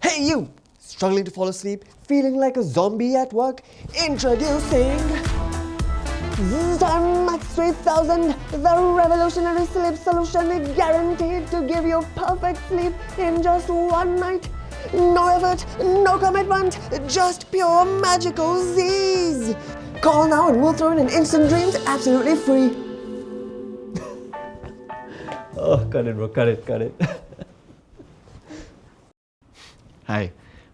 Hey you! Struggling to fall asleep? Feeling like a zombie at work? Introducing Max 3000, the revolutionary sleep solution guaranteed to give you perfect sleep in just one night. No effort, no commitment, just pure magical Z's. Call now and we'll throw in an instant dreams absolutely free. Oh, cut it bro, cut it. Hi,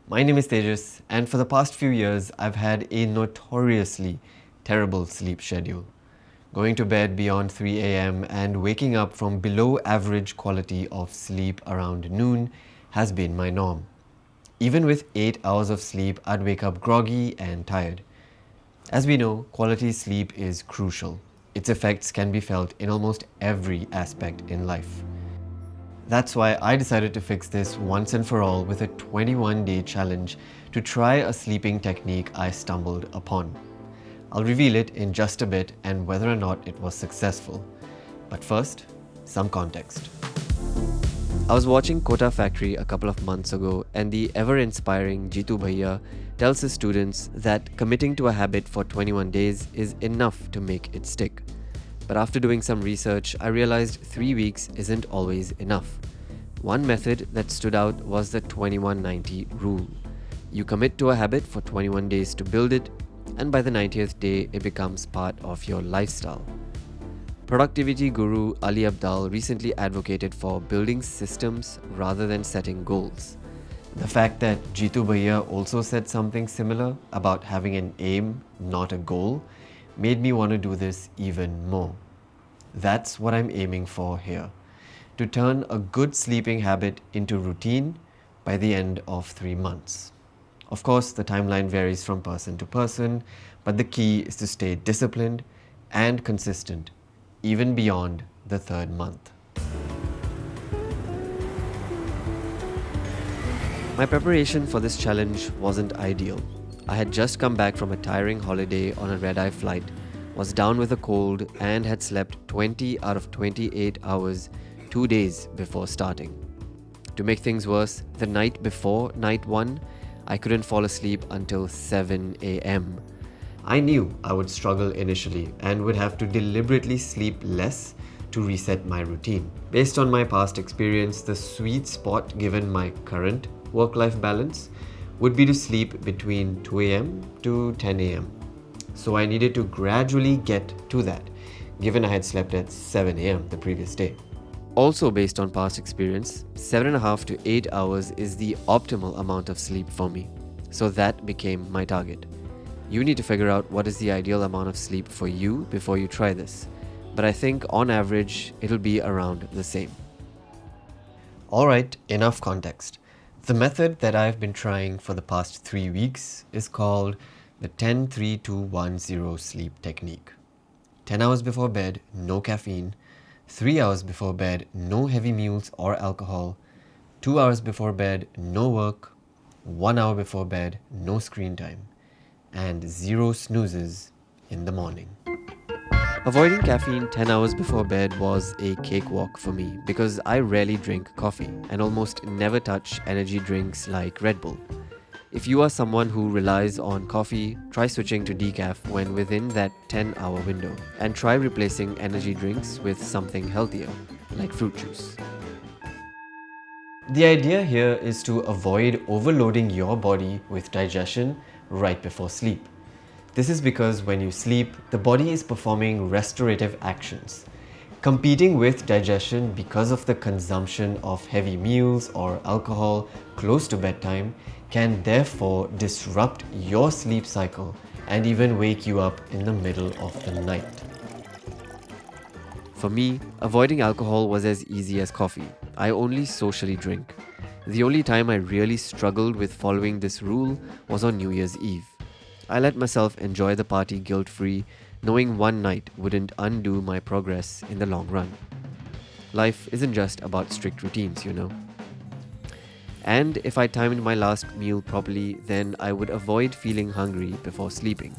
my name is Tejas, and for the past few years I've had a notoriously terrible sleep schedule. Going to bed beyond 3 a.m. and waking up from below average quality of sleep around noon has been my norm. Even with 8 hours of sleep, I'd wake up groggy and tired. As we know, quality sleep is crucial. Its effects can be felt in almost every aspect in life. That's why I decided to fix this once and for all with a 21-day challenge to try a sleeping technique I stumbled upon. I'll reveal it in just a bit and whether or not it was successful. But first, some context. I was watching Kota Factory a couple of months ago, and the ever-inspiring Jitu Bhaiya tells his students that committing to a habit for 21 days is enough to make it stick. But after doing some research, I realized 3 weeks isn't always enough. One method that stood out was the 21-90 rule. You commit to a habit for 21 days to build it, and by the 90th day, it becomes part of your lifestyle. Productivity guru Ali Abdaal recently advocated for building systems rather than setting goals. The fact that Jitu Bhaiya also said something similar about having an aim, not a goal, made me want to do this even more. That's what I'm aiming for here, to turn a good sleeping habit into routine by the end of 3 months. Of course, the timeline varies from person to person, but the key is to stay disciplined and consistent, even beyond the 3rd month. My preparation for this challenge wasn't ideal. I had just come back from a tiring holiday on a red-eye flight, was down with a cold, and had slept 20 out of 28 hours 2 days before starting. To make things worse, the night before night 1, I couldn't fall asleep until 7 a.m. I knew I would struggle initially and would have to deliberately sleep less to reset my routine. Based on my past experience, the sweet spot given my current work-life balance would be to sleep between 2 a.m. to 10 a.m. So I needed to gradually get to that, given I had slept at 7 a.m. the previous day. Also based on past experience, 7.5 to 8 hours is the optimal amount of sleep for me. So that became my target. You need to figure out what is the ideal amount of sleep for you before you try this. But I think on average, it'll be around the same. Alright, enough context. The method that I've been trying for the past 3 weeks is called the 10-3-2-1-0 sleep technique. 10 hours before bed, no caffeine. 3 hours before bed, no heavy meals or alcohol. 2 hours before bed, no work. 1 hour before bed, no screen time. And 0 snoozes in the morning. Avoiding caffeine 10 hours before bed was a cakewalk for me because I rarely drink coffee and almost never touch energy drinks like Red Bull. If you are someone who relies on coffee, try switching to decaf when within that 10-hour window and try replacing energy drinks with something healthier like fruit juice. The idea here is to avoid overloading your body with digestion right before sleep. This is because when you sleep, the body is performing restorative actions, competing with digestion because of the consumption of heavy meals or alcohol close to bedtime can therefore disrupt your sleep cycle and even wake you up in the middle of the night. For me, avoiding alcohol was as easy as coffee. I only socially drink. The only time I really struggled with following this rule was on New Year's Eve. I let myself enjoy the party guilt-free, knowing one night wouldn't undo my progress in the long run. Life isn't just about strict routines, you know. And if I timed my last meal properly, then I would avoid feeling hungry before sleeping.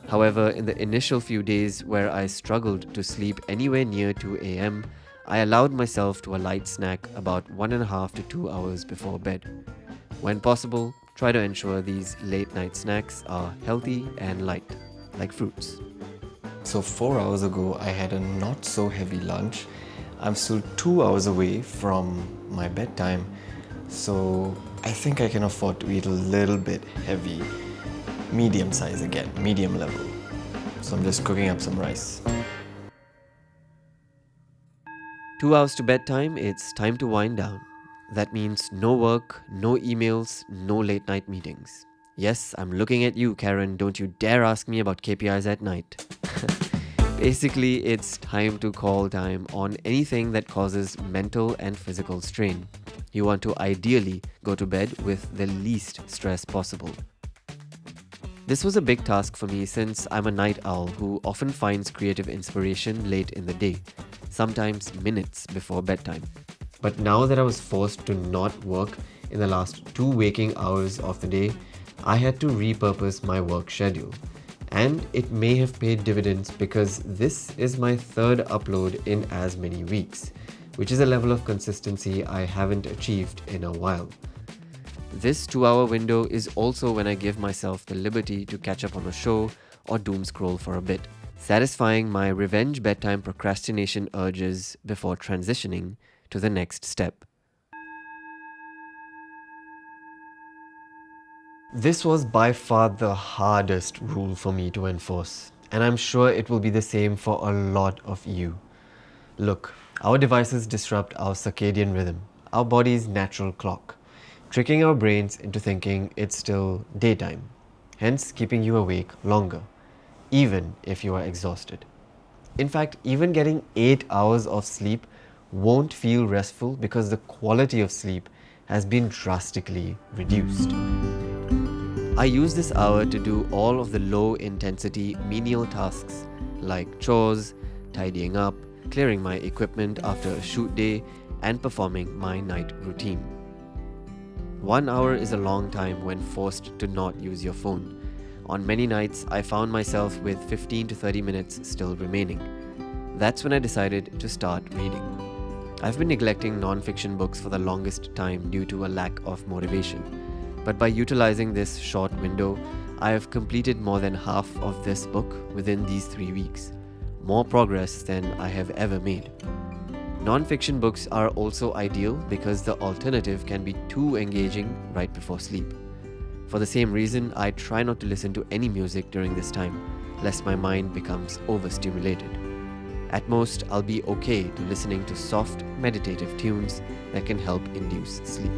However, in the initial few days where I struggled to sleep anywhere near 2 am, I allowed myself to a light snack about 1.5 to 2 hours before bed. When possible, try to ensure these late night snacks are healthy and light, like fruits. So 4 hours ago, I had a not so heavy lunch. I'm still 2 hours away from my bedtime, so I think I can afford to eat a little bit heavy. Medium size again, medium level. So I'm just cooking up some rice. 2 hours to bedtime, it's time to wind down. That means no work, no emails, no late night meetings. Yes, I'm looking at you, Karen. Don't you dare ask me about KPIs at night. Basically, it's time to call time on anything that causes mental and physical strain. You want to ideally go to bed with the least stress possible. This was a big task for me since I'm a night owl who often finds creative inspiration late in the day, sometimes minutes before bedtime. But now that I was forced to not work in the last 2 waking hours of the day, I had to repurpose my work schedule. And it may have paid dividends because this is my third upload in as many weeks, which is a level of consistency I haven't achieved in a while. This 2-hour window is also when I give myself the liberty to catch up on a show or doom scroll for a bit, satisfying my revenge bedtime procrastination urges before transitioning to the next step. This was by far the hardest rule for me to enforce, and I'm sure it will be the same for a lot of you. Look, our devices disrupt our circadian rhythm, our body's natural clock, tricking our brains into thinking it's still daytime, hence keeping you awake longer, even if you are exhausted. In fact, even getting 8 hours of sleep won't feel restful because the quality of sleep has been drastically reduced. I use this hour to do all of the low-intensity menial tasks like chores, tidying up, clearing my equipment after a shoot day, and performing my night routine. 1 hour is a long time when forced to not use your phone. On many nights, I found myself with 15 to 30 minutes still remaining. That's when I decided to start reading. I've been neglecting non-fiction books for the longest time due to a lack of motivation. But by utilizing this short window, I have completed more than half of this book within these 3 weeks. More progress than I have ever made. Non-fiction books are also ideal because the alternative can be too engaging right before sleep. For the same reason, I try not to listen to any music during this time, lest my mind becomes overstimulated. At most, I'll be okay to listening to soft, meditative tunes that can help induce sleep.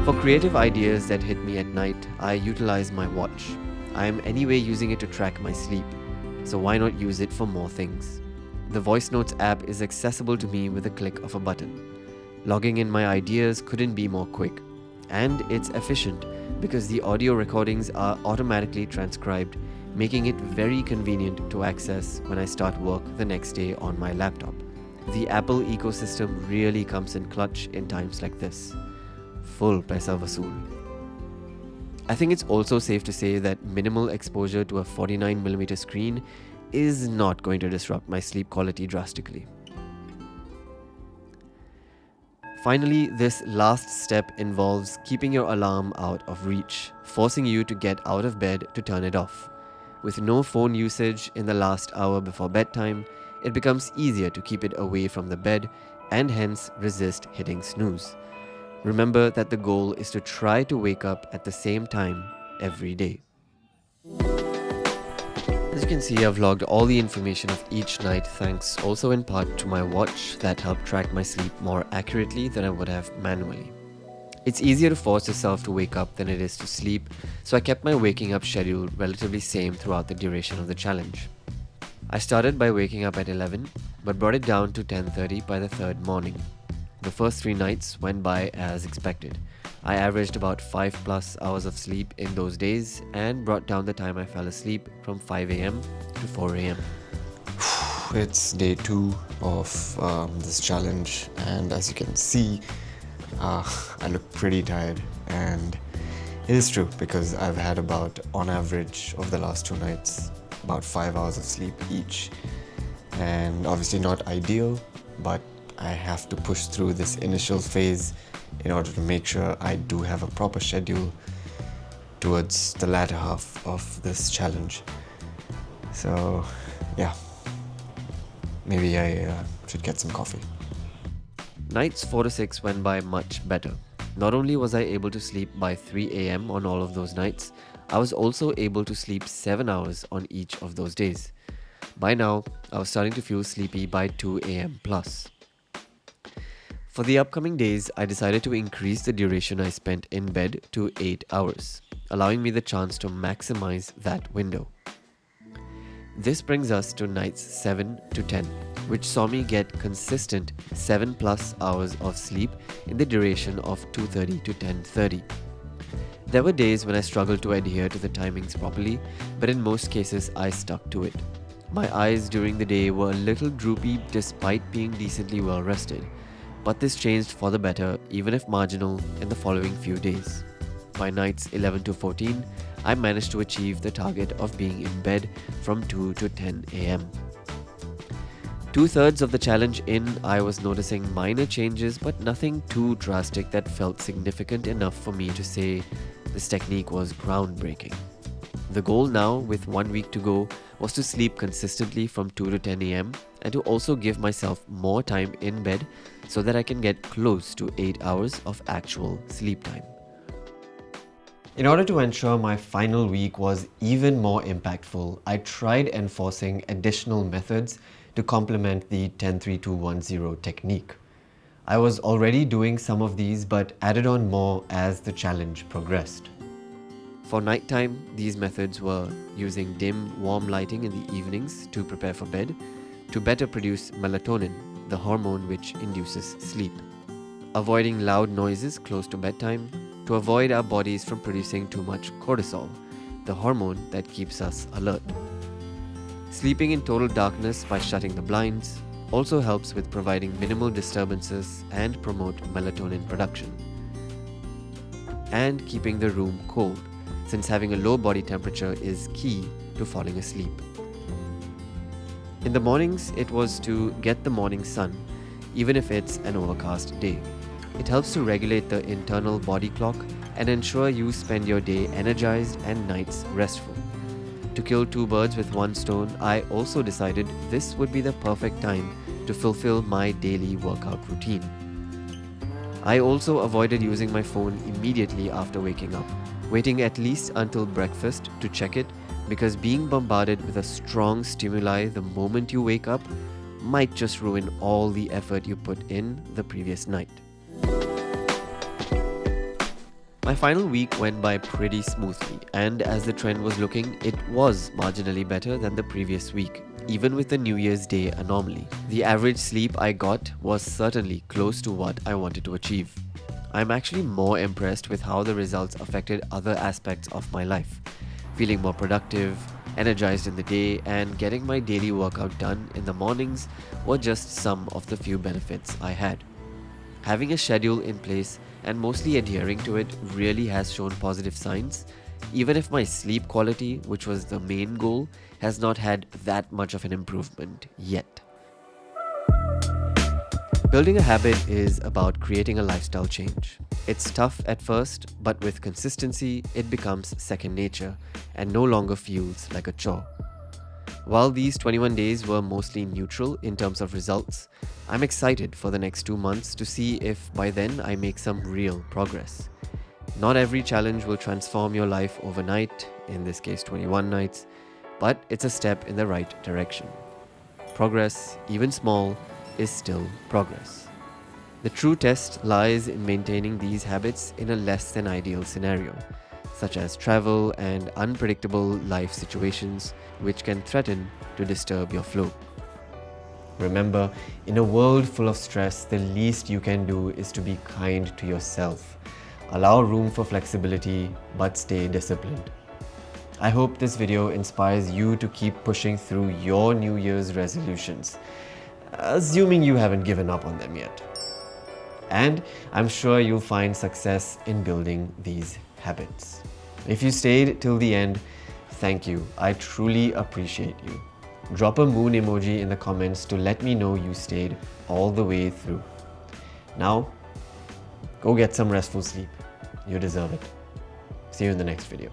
For creative ideas that hit me at night, I utilize my watch. I am anyway using it to track my sleep, so why not use it for more things? The Voice Notes app is accessible to me with a click of a button. Logging in my ideas couldn't be more quick. And it's efficient because the audio recordings are automatically transcribed, making it very convenient to access when I start work the next day on my laptop. The Apple ecosystem really comes in clutch in times like this. Full paisa vasool. I think it's also safe to say that minimal exposure to a 49mm screen is not going to disrupt my sleep quality drastically. Finally, this last step involves keeping your alarm out of reach, forcing you to get out of bed to turn it off. With no phone usage in the last hour before bedtime, it becomes easier to keep it away from the bed and hence resist hitting snooze. Remember that the goal is to try to wake up at the same time every day. As you can see, I've logged all the information of each night thanks also in part to my watch that helped track my sleep more accurately than I would have manually. It's easier to force yourself to wake up than it is to sleep, so I kept my waking up schedule relatively same throughout the duration of the challenge. I started by waking up at 11, but brought it down to 10:30 by the third morning. The first 3 nights went by as expected. I averaged about 5+ hours of sleep in those days and brought down the time I fell asleep from 5 am to 4 am. It's day 2 of this challenge, and as you can see, I look pretty tired, and It is true because I've had about, on average, over the last 2 nights, about 5 hours of sleep each. And obviously not ideal, but I have to push through this initial phase in order to make sure I do have a proper schedule towards the latter half of this challenge. So, yeah, maybe I should get some coffee. Nights 4 to 6 went by much better. Not only was I able to sleep by 3 am on all of those nights, I was also able to sleep 7 hours on each of those days. By now, I was starting to feel sleepy by 2 am plus. For the upcoming days, I decided to increase the duration I spent in bed to 8 hours, allowing me the chance to maximize that window. This brings us to nights 7 to 10, which saw me get consistent 7 plus hours of sleep in the duration of 2:30 to 10:30. There were days when I struggled to adhere to the timings properly, but in most cases I stuck to it. My eyes during the day were a little droopy despite being decently well rested, but this changed for the better, even if marginal, in the following few days. By nights 11 to 14, I managed to achieve the target of being in bed from 2 to 10 am. 2/3 of the challenge in, I was noticing minor changes, but nothing too drastic that felt significant enough for me to say this technique was groundbreaking. The goal now, with 1 week to go, was to sleep consistently from 2 to 10 am and to also give myself more time in bed so that I can get close to 8 hours of actual sleep time. In order to ensure my final week was even more impactful, I tried enforcing additional methods to complement the 10-3-2-1-0 technique. I was already doing some of these but added on more as the challenge progressed. For nighttime, these methods were using dim, warm lighting in the evenings to prepare for bed to better produce melatonin, the hormone which induces sleep. Avoiding loud noises close to bedtime to avoid our bodies from producing too much cortisol, the hormone that keeps us alert. Sleeping in total darkness by shutting the blinds also helps with providing minimal disturbances and promote melatonin production. And keeping the room cold, since having a low body temperature is key to falling asleep. In the mornings, it was to get the morning sun, even if it's an overcast day. It helps to regulate the internal body clock and ensure you spend your day energized and nights restful. To kill two birds with one stone, I also decided this would be the perfect time to fulfill my daily workout routine. I also avoided using my phone immediately after waking up, waiting at least until breakfast to check it, because being bombarded with a strong stimuli the moment you wake up might just ruin all the effort you put in the previous night. My final week went by pretty smoothly, and as the trend was looking, it was marginally better than the previous week, even with the New Year's Day anomaly. The average sleep I got was certainly close to what I wanted to achieve. I'm actually more impressed with how the results affected other aspects of my life. Feeling more productive, energized in the day, and getting my daily workout done in the mornings were just some of the few benefits I had. Having a schedule in place and mostly adhering to it really has shown positive signs, even if my sleep quality, which was the main goal, has not had that much of an improvement yet. Building a habit is about creating a lifestyle change. It's tough at first, but with consistency, it becomes second nature and no longer feels like a chore. While these 21 days were mostly neutral in terms of results, I'm excited for the next 2 months to see if by then I make some real progress. Not every challenge will transform your life overnight, in this case 21 nights, but it's a step in the right direction. Progress, even small, is still progress. The true test lies in maintaining these habits in a less than ideal scenario, such as travel and unpredictable life situations which can threaten to disturb your flow. Remember, in a world full of stress, the least you can do is to be kind to yourself. Allow room for flexibility, but stay disciplined. I hope this video inspires you to keep pushing through your New Year's resolutions, assuming you haven't given up on them yet. And I'm sure you'll find success in building these habits. If you stayed till the end, thank you. I truly appreciate you. Drop a moon emoji in the comments to let me know you stayed all the way through. Now, go get some restful sleep. You deserve it. See you in the next video.